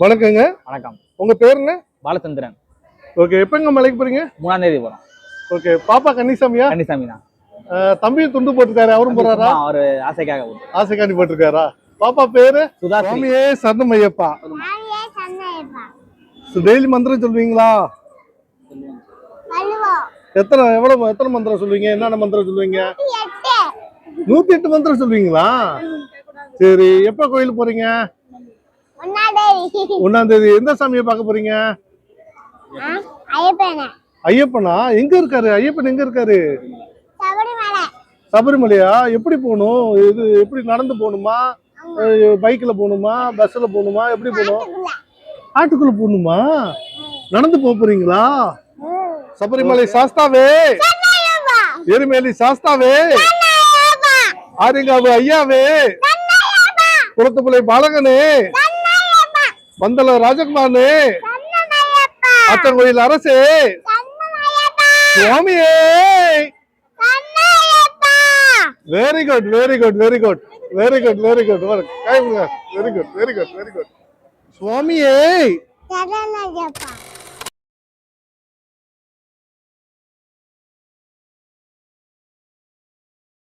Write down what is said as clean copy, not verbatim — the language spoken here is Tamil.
வணக்கங்க. வணக்கம். உங்க பேர் என்ன? பாலச்சந்திரன். ஓகே. எப்பங்க மலைக்கு போறீங்க? 3ஆம் தேதி போறோம். ஓகே. பாப்பா கன்னிசாமியா? கன்னிசாமி தான். தம்பியும் துண்டு போட்டுருக்காரு, அவரும் போறாரா? அவரு ஆசைக்காக ஆசைக்காண்டி போட்டிருக்காரா? பாப்பா பேரு சுதாஸ்ரீ. சுவாமியே சரணமையப்பா. டெய்லி மந்திரம் சொல்லுவீங்களா? எத்தனை மந்திரம் சொல்லுவீங்க? என்னென்ன மந்திரம் சொல்லுவீங்க? 108 மந்திரம் சொல்லுவீங்களா? சரி. எப்ப கோயிலுக்கு போறீங்க? 1ஆம் தேதி. எந்த சாமியை பார்க்க போறீங்க? ஐயப்பனா? எங்க இருக்காரு ஐயப்பன்? எங்க இருக்காரு? சபரிமலையா? எப்படி போகணும்? இது எப்படி நடந்து போகணுமா, பைக்ல போகணுமா, பஸ்ல போகணுமா, எப்படி போகணும்? ஆட்டுக்குள்ள போகணுமா? நடந்து போறீங்களா? சபரிமலை சாஸ்தாவே, எருமேலி சாஸ்தாவே, ஆரியங்காவு ஐயாவே, குளத்துப்புலை பாலகனே, பந்தல ராஜகுமாரனே, அச்சங்கோயில் அரசே, சுவாமியே. Very good, very good, very good, very good, very good. Very good, very good, very good. சுவாமியே.